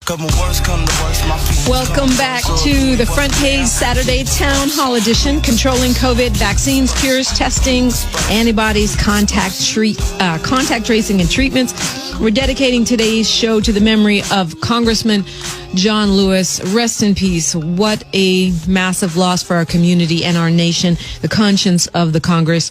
Welcome back to the Front Page Saturday Town Hall Edition, controlling COVID, vaccines, cures, testing, antibodies, contact tracing, and treatments. We're dedicating today's show to the memory of Congressman John Lewis. Rest in peace. What a massive loss for our community and our nation, the conscience of the Congress.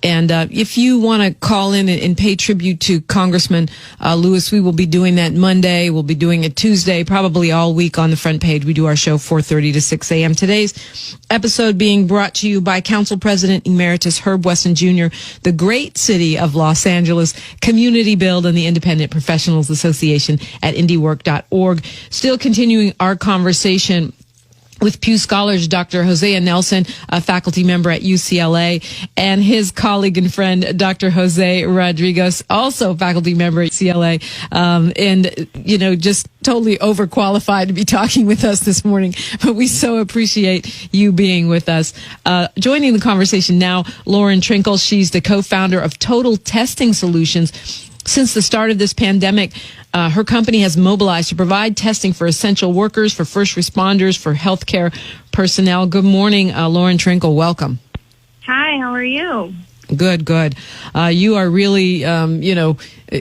And if you want to call in and pay tribute to Congressman Lewis, we will be doing that Monday. We'll be doing it Tuesday, probably all week on the Front Page. We do our show 4:30 to 6 a.m. Today's episode being brought to you by Council President Emeritus Herb Weston Jr., the great city of Los Angeles, Community Build, and the Independent Professionals Association at indiework.org. Still continuing our conversation with Pew Scholars, Dr. Hosea Nelson, a faculty member at UCLA, and his colleague and friend, Dr. Jose Rodriguez, also faculty member at UCLA, and, you know, just totally overqualified to be talking with us this morning. But we so appreciate you being with us. Joining the conversation now, Lauren Trenkle. She's the co-founder of Total Testing Solutions. Since the start of this pandemic, her company has mobilized to provide testing for essential workers, for first responders, for healthcare personnel. Good morning, Lauren Trenkle. Welcome. Hi, how are you? Good. You are really,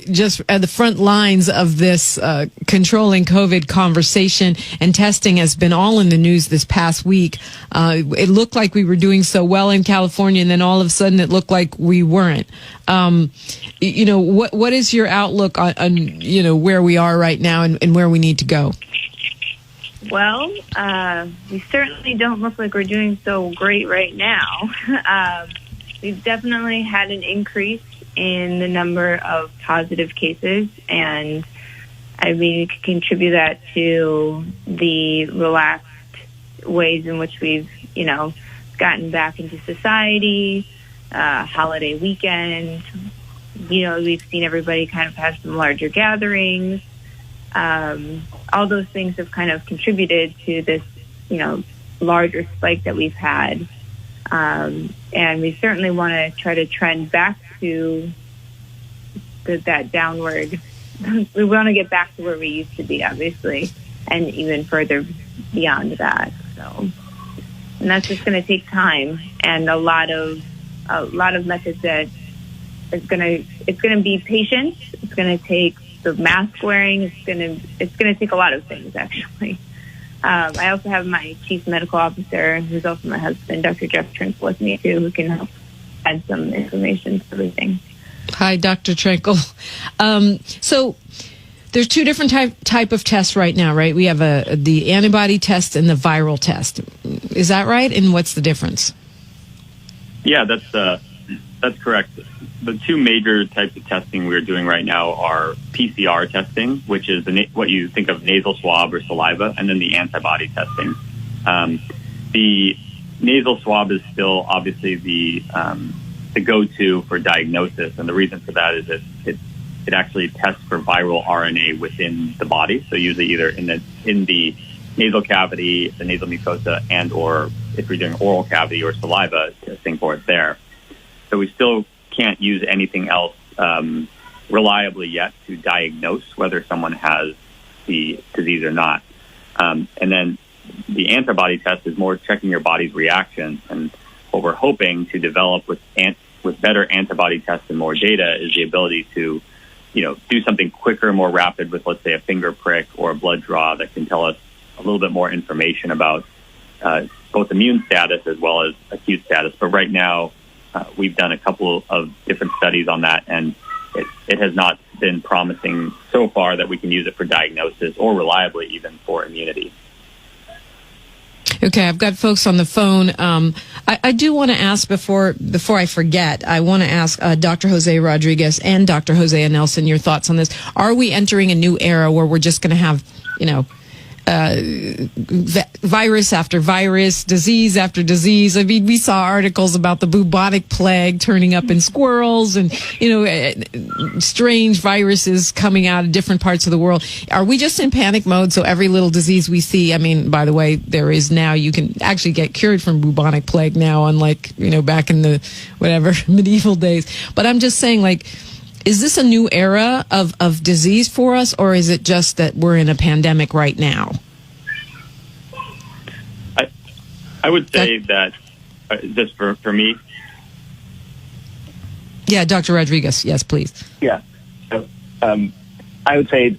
just at the front lines of this controlling COVID conversation, and testing has been all in the news this past week. It looked like we were doing so well in California, and then all of a sudden it looked like we weren't. What is your outlook on where we are right now and where we need to go? Well, we certainly don't look like we're doing so great right now. We've definitely had an increase in the number of positive cases, and I mean, you can contribute that to the relaxed ways in which we've, gotten back into society, holiday weekend. We've seen everybody kind of have some larger gatherings. All those things have kind of contributed to this, larger spike that we've had. And we certainly want to try to trend back to that downward. We want to get back to where we used to be, obviously, and even further beyond that. And that's just going to take time and a lot of methods that it's going to be patience. It's going to take the mask wearing. It's going to take a lot of things, actually. I also have my chief medical officer, who's also my husband, Dr. Jeff Trenkle, with me too, who can help add some information to everything. Hi, Dr. Trenkle. So there's two different type of tests right now, right? We have the antibody test and the viral test. Is that right? And what's the difference? Yeah, that's correct. The two major types of testing we're doing right now are PCR testing, which is what you think of nasal swab or saliva, and then the antibody testing. The nasal swab is still obviously the go-to for diagnosis, and the reason for that is that it actually tests for viral RNA within the body. So usually either in the nasal cavity, the nasal mucosa, and or if you're doing oral cavity or saliva, testing for it there. So we still can't use anything else reliably yet to diagnose whether someone has the disease or not. And then the antibody test is more checking your body's reaction. And what we're hoping to develop with better antibody tests and more data is the ability to, do something quicker, more rapid with, let's say, a finger prick or a blood draw that can tell us a little bit more information about both immune status as well as acute status. But right now, we've done a couple of different studies on that, and it has not been promising so far that we can use it for diagnosis or reliably even for immunity. Okay, I've got folks on the phone. I do want to ask before I forget, I want to ask Dr. Jose Rodriguez and Dr. Hosea Nelson your thoughts on this. Are we entering a new era where we're just going to have, virus after virus, disease after disease? I mean, we saw articles about the bubonic plague turning up in squirrels and, strange viruses coming out of different parts of the world. Are we just in panic mode? So every little disease we see, I mean, by the way, there is now, you can actually get cured from bubonic plague now, unlike, back in the, medieval days. But I'm just saying, Is this a new era of disease for us, or is it just that we're in a pandemic right now? I would say that just for me. Yeah, Dr. Rodriguez. Yes, please. Yeah. So, I would say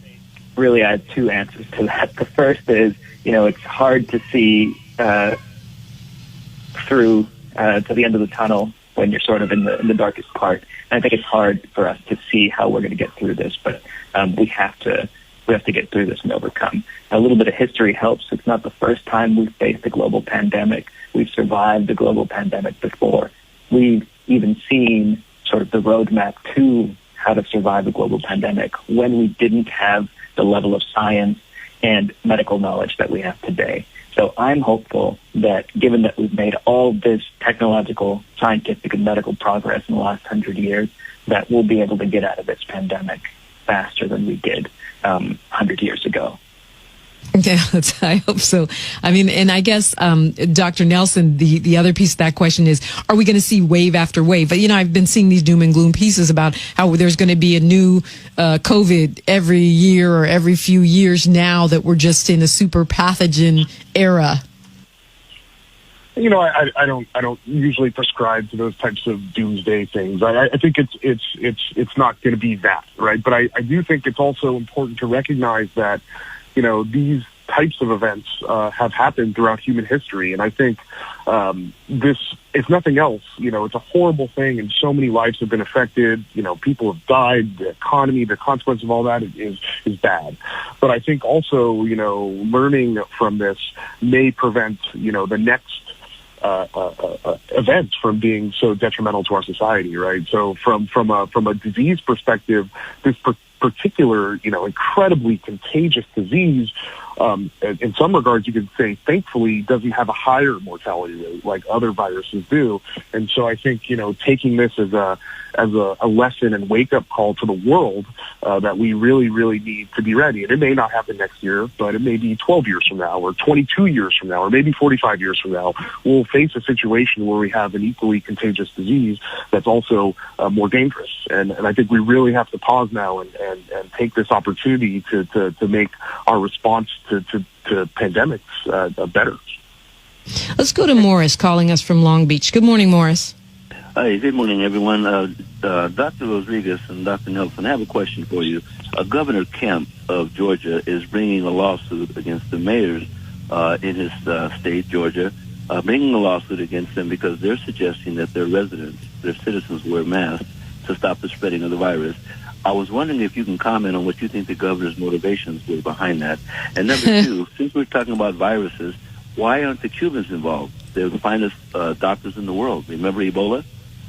really I have two answers to that. The first is, it's hard to see through to the end of the tunnel when you're sort of in the darkest part. And I think it's hard for us to see how we're going to get through this, but we have to get through this and overcome. A little bit of history helps. It's not the first time we've faced a global pandemic. We've survived a global pandemic before. We've even seen sort of the roadmap to how to survive a global pandemic when we didn't have the level of science and medical knowledge that we have today. So I'm hopeful that given that we've made all this technological, scientific, and medical progress in the last 100 years, that we'll be able to get out of this pandemic faster than we did 100 years ago. Yeah, I hope so. I mean, and I guess, Dr. Nelson, the other piece of that question is, are we going to see wave after wave? But, I've been seeing these doom and gloom pieces about how there's going to be a new COVID every year or every few years now that we're just in a super pathogen era. I don't usually prescribe to those types of doomsday things. I think it's not going to be that, right? But I do think it's also important to recognize that these types of events have happened throughout human history. And I think this, if nothing else, it's a horrible thing and so many lives have been affected. People have died, the economy, the consequence of all that is bad. But I think also, learning from this may prevent, the next events from being so detrimental to our society, right? So from a disease perspective, this particular, incredibly contagious disease, in some regards, you could say, thankfully, doesn't have a higher mortality rate like other viruses do. And so I think, taking this as a lesson and wake-up call to the world that we really, really need to be ready. And it may not happen next year, but it may be 12 years from now or 22 years from now or maybe 45 years from now. We'll face a situation where we have an equally contagious disease that's also more dangerous. And I think we really have to pause now and take this opportunity to make our response to pandemics better. Let's go to Morris calling us from Long Beach. Good morning, Morris. Hi, good morning, everyone. Dr. Rodriguez and Dr. Nelson, I have a question for you. Governor Kemp of Georgia is bringing a lawsuit against the mayors in his state, Georgia, bringing a lawsuit against them because they're suggesting that their residents, their citizens, wear masks to stop the spreading of the virus. I was wondering if you can comment on what you think the governor's motivations were behind that. And number two, since we're talking about viruses, why aren't the Cubans involved? They're the finest doctors in the world. Remember Ebola?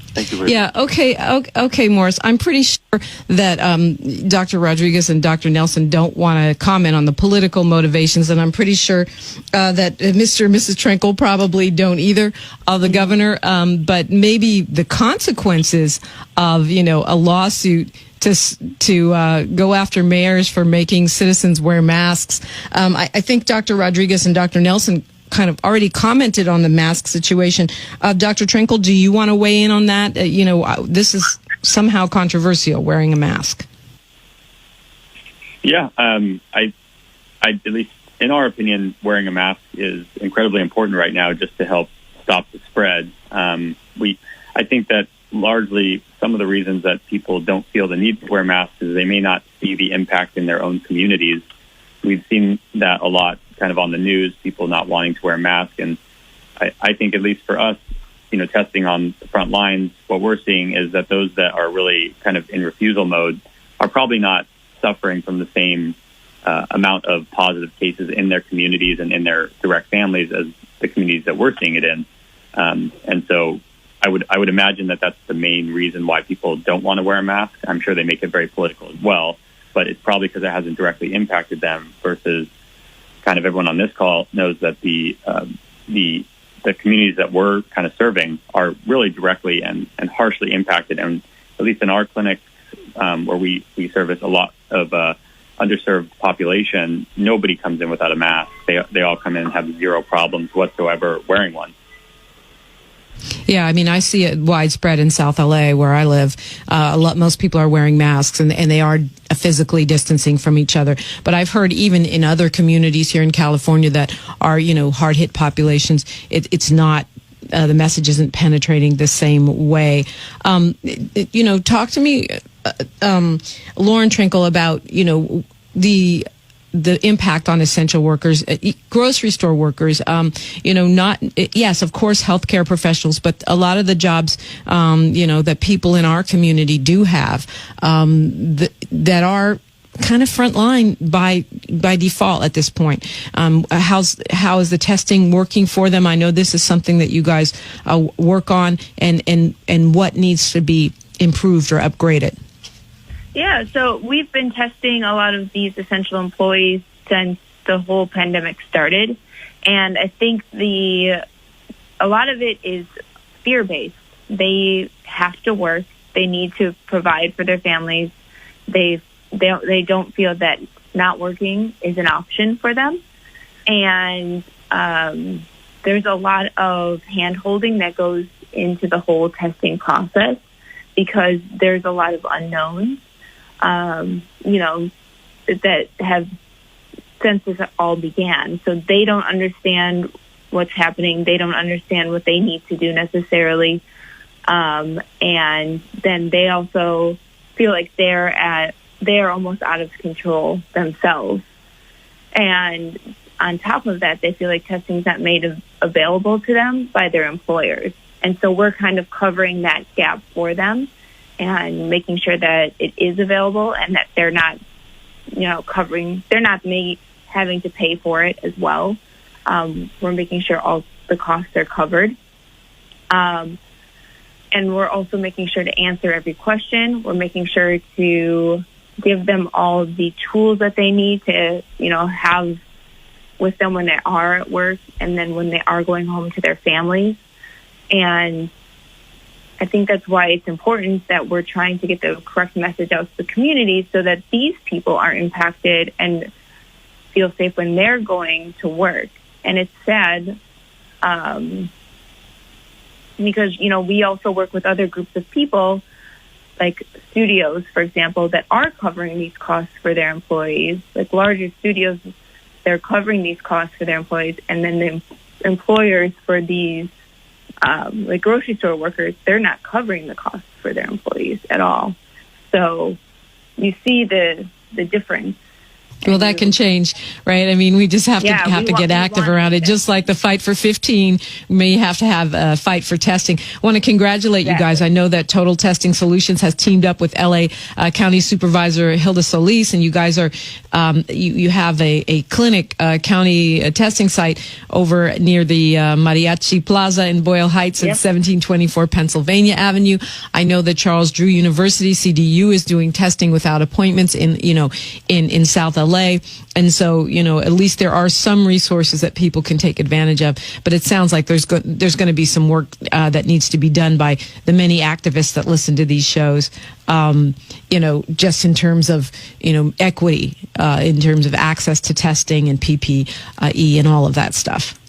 Thank you very much. Okay, Morris. I'm pretty sure that Dr. Rodriguez and Dr. Nelson don't want to comment on the political motivations, and I'm pretty sure that Mr. and Mrs. Trenkle probably don't either, the governor. But maybe the consequences of, a lawsuit to go after mayors for making citizens wear masks. I think Dr. Rodriguez and Dr. Nelson kind of already commented on the mask situation. Dr. Trenkle, do you want to weigh in on that? This is somehow controversial, wearing a mask. Yeah, I at least in our opinion, wearing a mask is incredibly important right now just to help stop the spread. I think that largely some of the reasons that people don't feel the need to wear masks is they may not see the impact in their own communities. We've seen that a lot kind of on the news, people not wanting to wear a mask. And I think at least for us, testing on the front lines, what we're seeing is that those that are really kind of in refusal mode are probably not suffering from the same amount of positive cases in their communities and in their direct families as the communities that we're seeing it in. And so I would imagine that that's the main reason why people don't want to wear a mask. I'm sure they make it very political as well, but it's probably because it hasn't directly impacted them versus kind of everyone on this call knows that the communities that we're kind of serving are really directly and harshly impacted. And at least in our clinics, where we service a lot of underserved population, nobody comes in without a mask. They all come in and have zero problems whatsoever wearing one. Yeah, I mean, I see it widespread in South LA where I live. Most people are wearing masks and they are physically distancing from each other. But I've heard even in other communities here in California that are, hard hit populations, it's not, the message isn't penetrating the same way. Talk to me, Lauren Trenkle, about, the impact on essential workers, grocery store workers, yes, of course, healthcare professionals, but a lot of the jobs, that people in our community do have, that are kind of frontline by default at this point. How is the testing working for them? I know this is something that you guys work on, and what needs to be improved or upgraded. Yeah, so we've been testing a lot of these essential employees since the whole pandemic started, and I think a lot of it is fear-based. They have to work. They need to provide for their families. They don't feel that not working is an option for them, and there's a lot of hand-holding that goes into the whole testing process because there's a lot of unknowns. That have since this all began. So they don't understand what's happening. They don't understand what they need to do necessarily. And then they also feel like they're almost out of control themselves. And on top of that, they feel like testing's not made available to them by their employers. And so we're kind of covering that gap for them and making sure that it is available and that they're not, having to pay for it as well. We're making sure all the costs are covered. And we're also making sure to answer every question. We're making sure to give them all the tools that they need to, have with them when they are at work and then when they are going home to their families. And I think that's why it's important that we're trying to get the correct message out to the community so that these people aren't impacted and feel safe when they're going to work. And it's sad because, we also work with other groups of people, like studios, for example, that are covering these costs for their employees. Like larger studios, they're covering these costs for their employees. And then the employers for these like grocery store workers, they're not covering the costs for their employees at all. So you see the difference. Well, that can change, right? I mean, we just have to get active around it. Just like the Fight for 15, we may have to have a fight for testing. I want to congratulate you guys. I know that Total Testing Solutions has teamed up with LA County Supervisor Hilda Solis, and you guys are you have a clinic, county testing site over near the Mariachi Plaza in Boyle Heights at 1724 Pennsylvania Avenue. I know that Charles Drew University, CDU, is doing testing without appointments in South LA. And so, at least there are some resources that people can take advantage of. But it sounds like there's going to be some work that needs to be done by the many activists that listen to these shows, just in terms of, equity, in terms of access to testing and PPE and all of that stuff.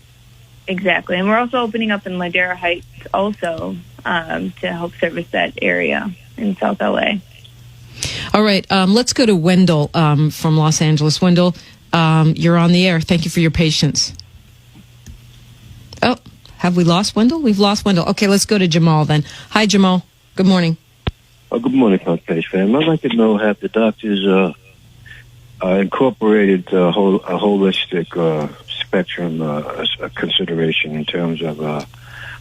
Exactly. And we're also opening up in Ladera Heights also to help service that area in South LA. All right, let's go to Wendell from Los Angeles. Wendell, you're on the air. Thank you for your patience. Oh, have we lost Wendell? We've lost Wendell. Okay, let's go to Jamal then. Hi, Jamal. Good morning. Good morning, Front Page fam. I'd like to know, have the doctors incorporated a holistic spectrum consideration in terms of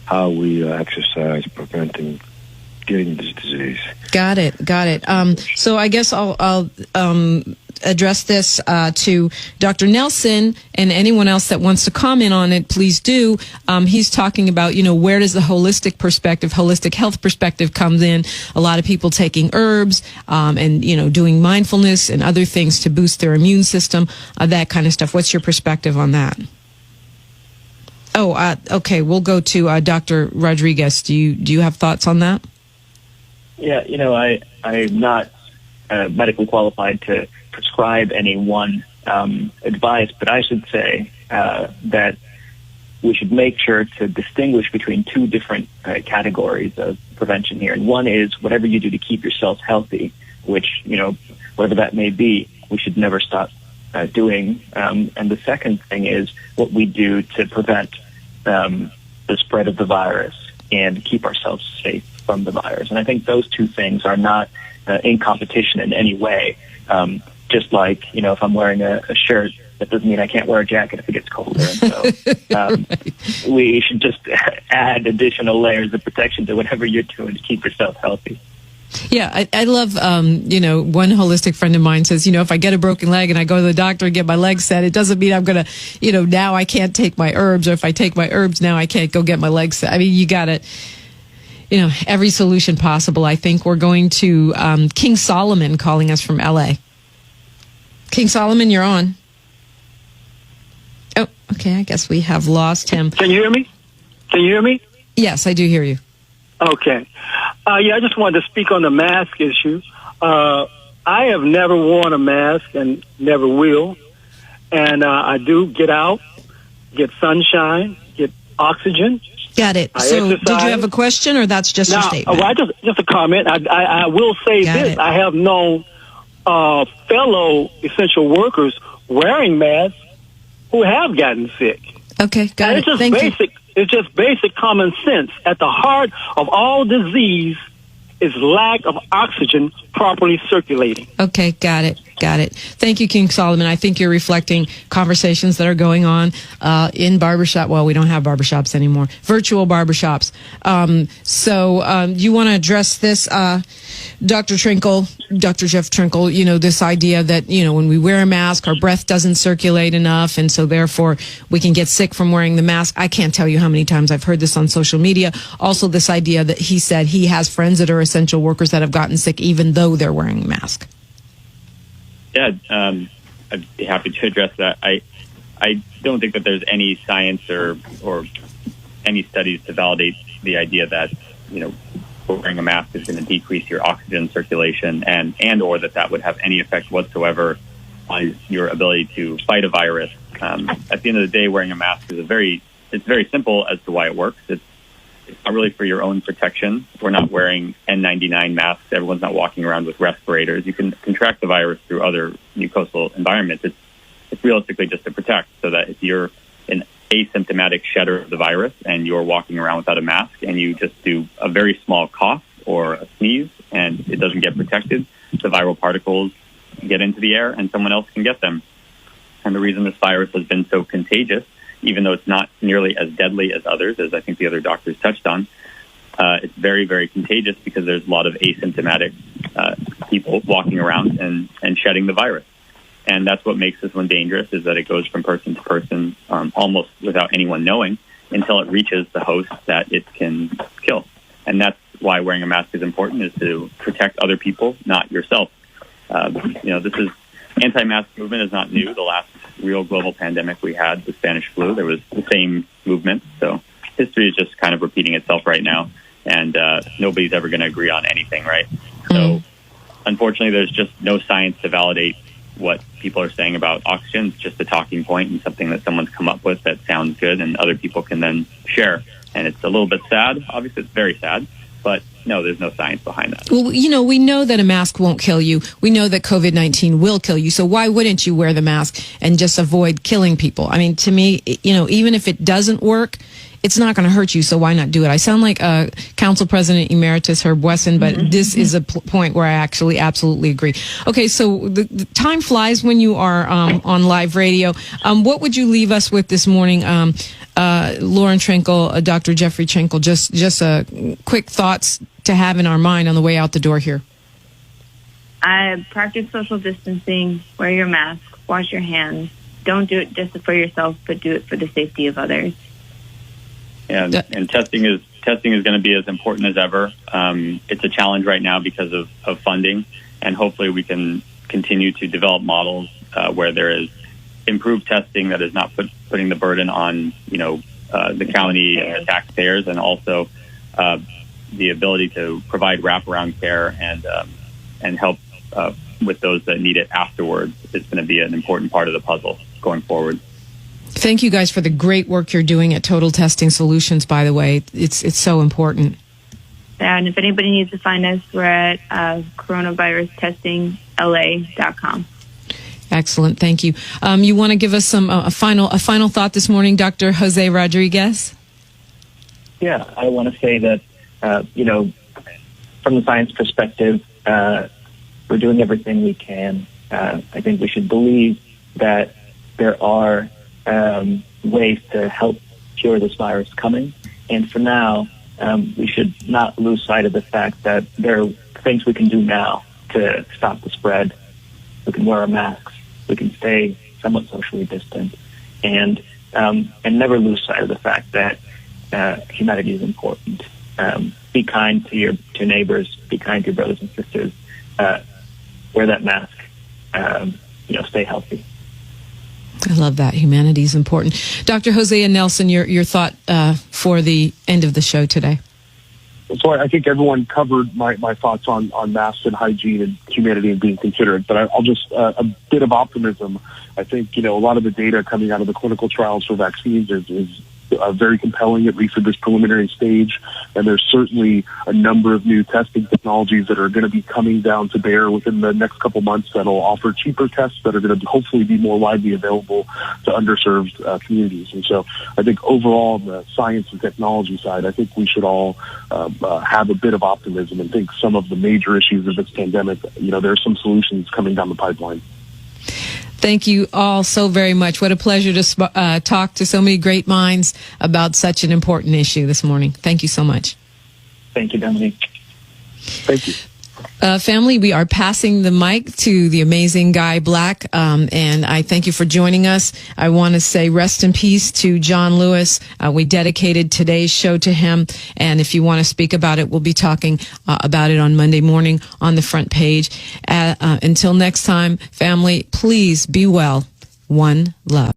how we exercise preventing getting this disease? Got it. So I guess I'll address this to Dr. Nelson and anyone else that wants to comment on it. Please do. He's talking about, where does the holistic health perspective comes in? A lot of people taking herbs and doing mindfulness and other things to boost their immune system, that kind of stuff. What's your perspective on that? Okay. We'll go to Dr. Rodriguez. Do you have thoughts on that? Yeah, I'm not medically qualified to prescribe any one advice, but I should say that we should make sure to distinguish between two different categories of prevention here. And one is whatever you do to keep yourself healthy, which, whatever that may be, we should never stop doing. And the second thing is what we do to prevent the spread of the virus and keep ourselves safe from the virus. And I think those two things are not in competition in any way. Just like, if I'm wearing a shirt, that doesn't mean I can't wear a jacket if it gets colder. And so we should just add additional layers of protection to whatever you're doing to keep yourself healthy. Yeah, I love, one holistic friend of mine says, if I get a broken leg and I go to the doctor and get my leg set, it doesn't mean I'm going to, now I can't take my herbs, or if I take my herbs, now I can't go get my leg set. I mean, you got to, every solution possible. I think we're going to King Solomon calling us from L.A. King Solomon, you're on. Oh, okay, I guess we have lost him. Can you hear me? Yes, I do hear you. Okay. I just wanted to speak on the mask issue. I have never worn a mask and never will. And I do get out, get sunshine, get oxygen. Got it. So did you have a question, or that's just your statement? Just a comment. I will say this. I have known fellow essential workers wearing masks who have gotten sick. Okay, got it. Thank you. It's just basic common sense. At the heart of all disease is lack of oxygen properly circulating. Okay, got it. Thank you, King Solomon. I think you're reflecting conversations that are going on in barbershop. Well, we don't have barbershops anymore. Virtual barbershops. So you want to address this, Dr. Trenkle, Dr. Jeff Trenkle, this idea that, when we wear a mask, our breath doesn't circulate enough, and so therefore we can get sick from wearing the mask. I can't tell you how many times I've heard this on social media. Also, this idea that he said he has friends that are essential workers that have gotten sick even though they're wearing a mask. Yeah, I'd be happy to address that. I don't think that there's any science or any studies to validate the idea that, wearing a mask is going to decrease your oxygen circulation and or that would have any effect whatsoever on your ability to fight a virus. At the end of the day, wearing a mask is it's very simple as to why it works. It's not really for your own protection. We're not wearing N95 masks. Everyone's not walking around with respirators. You can contract the virus through other mucosal environments. It's realistically just to protect, so that if you're an asymptomatic shedder of the virus and you're walking around without a mask and you just do a very small cough or a sneeze and it doesn't get protected, the viral particles get into the air and someone else can get them. And the reason this virus has been so contagious, even though it's not nearly as deadly as others, as I think the other doctors touched on, it's very, very contagious because there's a lot of asymptomatic people walking around and shedding the virus. And that's what makes this one dangerous, is that it goes from person to person almost without anyone knowing until it reaches the host that it can kill. And that's why wearing a mask is important, is to protect other people, not yourself. This is anti-mask movement is not new. The last real global pandemic we had, the Spanish flu, there was the same movement. So history is just kind of repeating itself right now, and nobody's ever going to agree on anything, right? So unfortunately, there's just no science to validate what people are saying about oxygen. It's just a talking point and something that someone's come up with that sounds good and other people can then share. And it's a little bit sad. Obviously, it's very sad. But no, there's no science behind that. Well, we know that a mask won't kill you. We know that COVID-19 will kill you. So why wouldn't you wear the mask and just avoid killing people? I mean, to me, even if it doesn't work, it's not going to hurt you. So why not do it? I sound like Council President Emeritus Herb Wesson, but this is a point where I actually absolutely agree. Okay, so the time flies when you are on live radio. What would you leave us with this morning, Lauren Trenkle, Dr. Jeffrey Trenkle? Just quick thoughts to have in our mind on the way out the door here. I practice social distancing, wear your mask, wash your hands. Don't do it just for yourself, but do it for the safety of others. And testing is going to be as important as ever. It's a challenge right now because of funding, and hopefully we can continue to develop models where there is improved testing that is not putting the burden on the county and the taxpayers, and also the ability to provide wraparound care and help with those that need it afterwards is going to be an important part of the puzzle going forward. Thank you guys for the great work you're doing at Total Testing Solutions, by the way. It's so important. And if anybody needs to find us, we're at coronavirustestingla.com. Excellent. Thank you. You want to give us some a final thought this morning, Dr. Jose Rodriguez? Yeah, I want to say that, from the science perspective, we're doing everything we can. I think we should believe that there are ways to help cure this virus coming. And for now, we should not lose sight of the fact that there are things we can do now to stop the spread. We can wear our masks. We can stay somewhat socially distant, and never lose sight of the fact that humanity is important. Be kind to your neighbors. Be kind to your brothers and sisters. Wear that mask. Stay healthy. I love that. Humanity is important. Dr. Hosea Nelson, your thought for the end of the show today. So I think everyone covered my thoughts on masks and hygiene and humanity and being considerate. But I'll just a bit of optimism. I think a lot of the data coming out of the clinical trials for vaccines is very compelling, at least at this preliminary stage. And there's certainly a number of new testing technologies that are going to be coming down to bear within the next couple months that'll offer cheaper tests that are going to hopefully be more widely available to underserved communities. And so I think overall on the science and technology side, I think we should all have a bit of optimism and think some of the major issues of this pandemic, there's some solutions coming down the pipeline. Thank you all so very much. What a pleasure to talk to so many great minds about such an important issue this morning. Thank you so much. Thank you, Dominique. Thank you. Family, we are passing the mic to the amazing Guy Black, and I thank you for joining us. I want to say rest in peace to John Lewis. We dedicated today's show to him, and if you want to speak about it, we'll be talking about it on Monday morning on the front page. Until next time, family, please be well. One love.